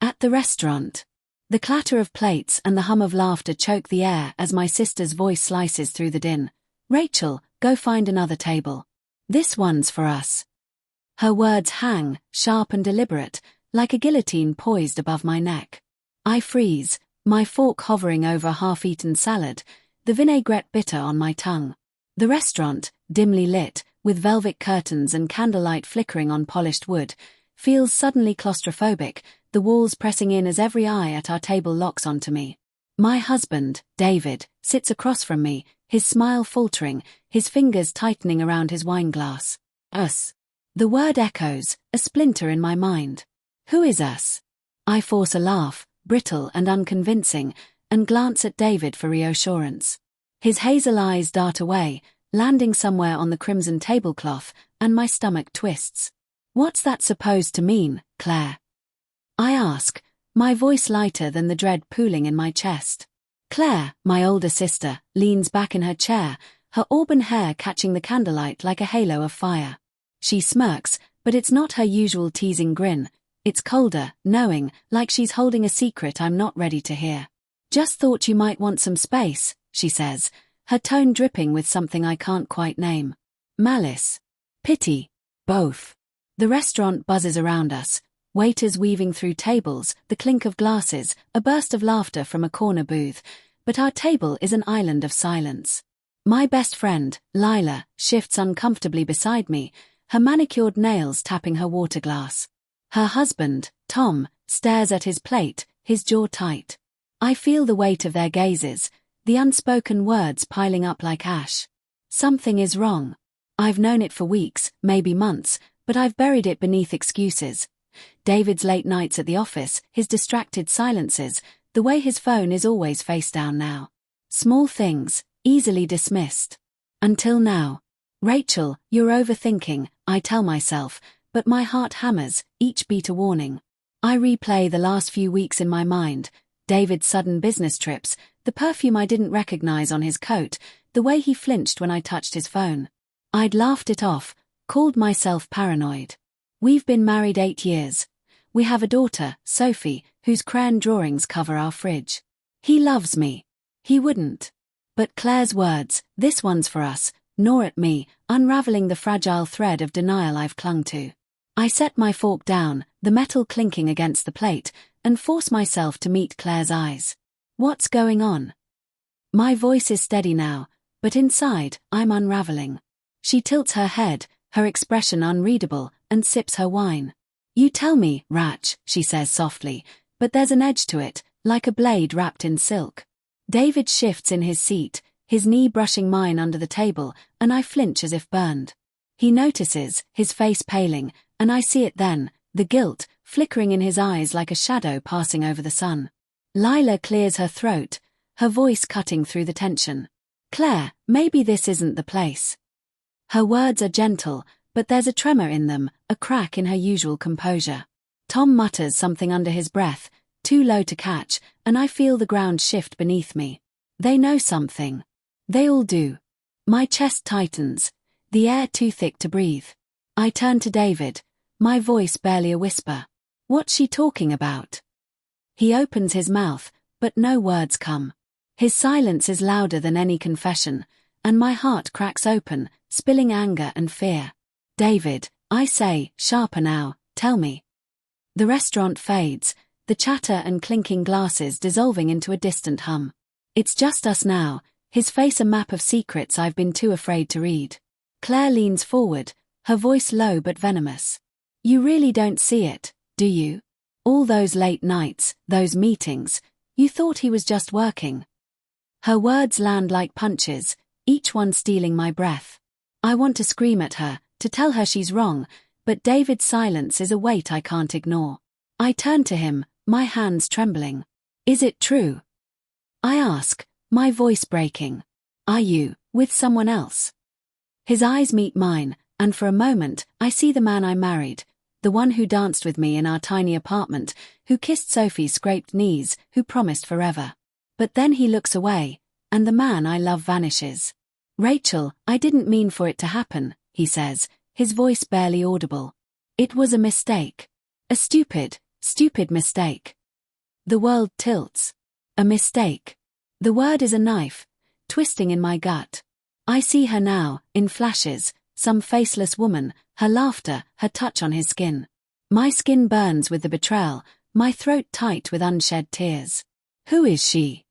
At the restaurant. The clatter of plates and the hum of laughter choke the air as my sister's voice slices through the din. Rachel, go find another table. This one's for us. Her words hang, sharp and deliberate, like a guillotine poised above my neck. I freeze, my fork hovering over half-eaten salad, the vinaigrette bitter on my tongue. The restaurant, dimly lit, with velvet curtains and candlelight flickering on polished wood, feels suddenly claustrophobic, the walls pressing in as every eye at our table locks onto me. My husband, David, sits across from me, his smile faltering, his fingers tightening around his wine glass. Us. The word echoes, a splinter in my mind. Who is us? I force a laugh, brittle and unconvincing, and glance at David for reassurance. His hazel eyes dart away, landing somewhere on the crimson tablecloth, and my stomach twists. What's that supposed to mean, Claire? I ask, my voice lighter than the dread pooling in my chest. Claire, my older sister, leans back in her chair, her auburn hair catching the candlelight like a halo of fire. She smirks, but it's not her usual teasing grin. It's colder, knowing, like she's holding a secret I'm not ready to hear. Just thought you might want some space, she says, her tone dripping with something I can't quite name. Malice. Pity. Both. The restaurant buzzes around us, waiters weaving through tables, the clink of glasses, a burst of laughter from a corner booth, but our table is an island of silence. My best friend, Lila, shifts uncomfortably beside me, her manicured nails tapping her water glass. Her husband, Tom, stares at his plate, his jaw tight. I feel the weight of their gazes, the unspoken words piling up like ash. Something is wrong. I've known it for weeks, maybe months, but I've buried it beneath excuses. David's late nights at the office, his distracted silences, the way his phone is always face down now. Small things, easily dismissed. Until now. Rachel, you're overthinking, I tell myself, but my heart hammers, each beat a warning. I replay the last few weeks in my mind, David's sudden business trips, the perfume I didn't recognize on his coat, the way he flinched when I touched his phone. I'd laughed it off, called myself paranoid. We've been married 8 years. We have a daughter, Sophie, whose crayon drawings cover our fridge. He loves me. He wouldn't. But Claire's words, this one's for us, gnaw at me, unraveling the fragile thread of denial I've clung to. I set my fork down, the metal clinking against the plate, and force myself to meet Claire's eyes. What's going on? My voice is steady now, but inside, I'm unraveling. She tilts her head, her expression unreadable, and sips her wine. You tell me, Ratch, she says softly, but there's an edge to it, like a blade wrapped in silk. David shifts in his seat, his knee brushing mine under the table, and I flinch as if burned. He notices, his face paling, and I see it then, the guilt, flickering in his eyes like a shadow passing over the sun. Lila clears her throat, her voice cutting through the tension. Claire, maybe this isn't the place. Her words are gentle, but there's a tremor in them, a crack in her usual composure. Tom mutters something under his breath, too low to catch, and I feel the ground shift beneath me. They know something. They all do. My chest tightens, the air too thick to breathe. I turn to David, my voice barely a whisper. What's she talking about? He opens his mouth, but no words come. His silence is louder than any confession, and my heart cracks open, spilling anger and fear. David, I say, sharper now, tell me. The restaurant fades, the chatter and clinking glasses dissolving into a distant hum. It's just us now, his face a map of secrets I've been too afraid to read. Claire leans forward, her voice low but venomous. You really don't see it, do you? All those late nights, those meetings, you thought he was just working. Her words land like punches, each one stealing my breath. I want to scream at her, to tell her she's wrong, but David's silence is a weight I can't ignore. I turn to him, my hands trembling. Is it true? I ask, my voice breaking. Are you, with someone else? His eyes meet mine, and for a moment, I see the man I married, the one who danced with me in our tiny apartment, who kissed Sophie's scraped knees, who promised forever. But then he looks away, and the man I love vanishes. Rachel, I didn't mean for it to happen, he says, his voice barely audible. It was a mistake. A stupid, Stupid mistake. The world tilts. A mistake. The word is a knife, twisting in my gut. I see her now, in flashes, some faceless woman, her laughter, her touch on his skin. My skin burns with the betrayal, my throat tight with unshed tears. Who is she?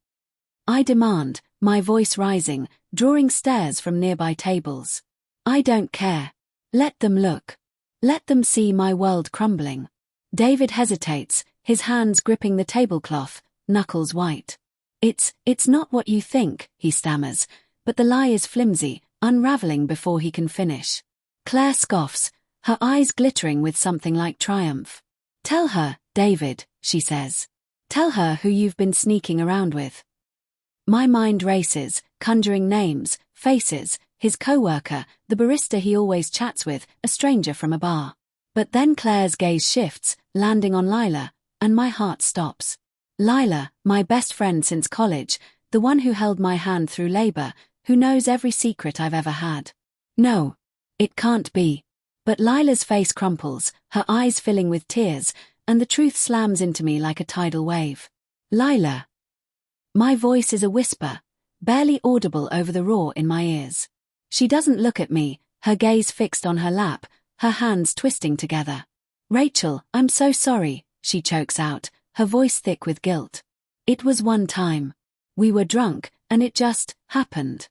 I demand, my voice rising, drawing stares from nearby tables. I don't care. Let them look. Let them see my world crumbling. David hesitates, his hands gripping the tablecloth, knuckles white. It's not what you think, he stammers, but the lie is flimsy, unraveling before he can finish. Claire scoffs, her eyes glittering with something like triumph. Tell her, David, she says. Tell her who you've been sneaking around with. My mind races, conjuring names, faces, his co-worker, the barista he always chats with, a stranger from a bar. But then Claire's gaze shifts, landing on Lila, and my heart stops. Lila, my best friend since college, the one who held my hand through labor, who knows every secret I've ever had. No, it can't be. But Lila's face crumples, her eyes filling with tears, and the truth slams into me like a tidal wave. Lila. My voice is a whisper, barely audible over the roar in my ears. She doesn't look at me, her gaze fixed on her lap, her hands twisting together. Rachel, I'm so sorry, she chokes out, her voice thick with guilt. It was one time. We were drunk, and it just happened.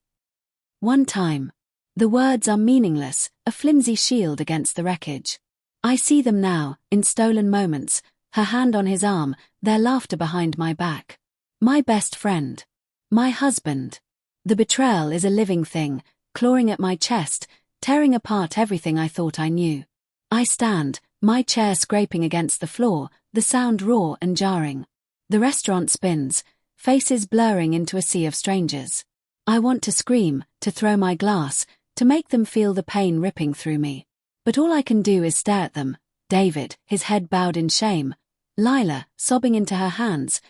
One time. The words are meaningless, a flimsy shield against the wreckage. I see them now, in stolen moments, her hand on his arm, their laughter behind my back. My best friend. My husband. The betrayal is a living thing, clawing at my chest, tearing apart everything I thought I knew. I stand, my chair scraping against the floor, the sound raw and jarring. The restaurant spins, faces blurring into a sea of strangers. I want to scream, to throw my glass, to make them feel the pain ripping through me. But all I can do is stare at them. David, his head bowed in shame. Lila, sobbing into her hands.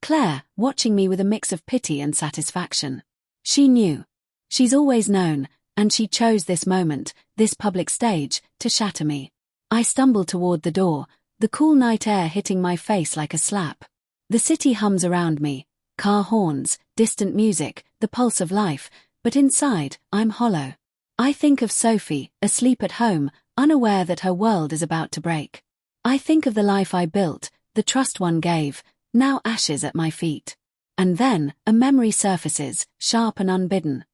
Claire, watching me with a mix of pity and satisfaction. She knew. She's always known, and she chose this moment, this public stage, to shatter me. I stumble toward the door, the cool night air hitting my face like a slap. The city hums around me, car horns, distant music, the pulse of life, but inside, I'm hollow. I think of Sophie, asleep at home, unaware that her world is about to break. I think of the life I built, the trust one gave, now ashes at my feet. And then, a memory surfaces, sharp and unbidden.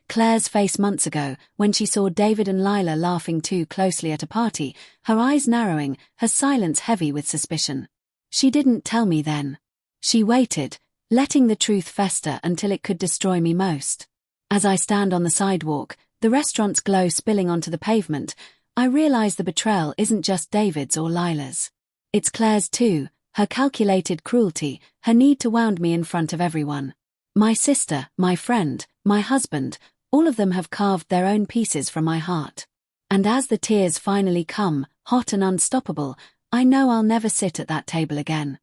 Claire's face months ago, when she saw David and Lila laughing too closely at a party, her eyes narrowing, her silence heavy with suspicion. She didn't tell me then. She waited, letting the truth fester until it could destroy me most. As I stand on the sidewalk, the restaurant's glow spilling onto the pavement, I realize the betrayal isn't just David's or Lila's. It's Claire's too, her calculated cruelty, her need to wound me in front of everyone. My sister, my friend, my husband, all of them have carved their own pieces from my heart. And as the tears finally come, hot and unstoppable, I know I'll never sit at that table again.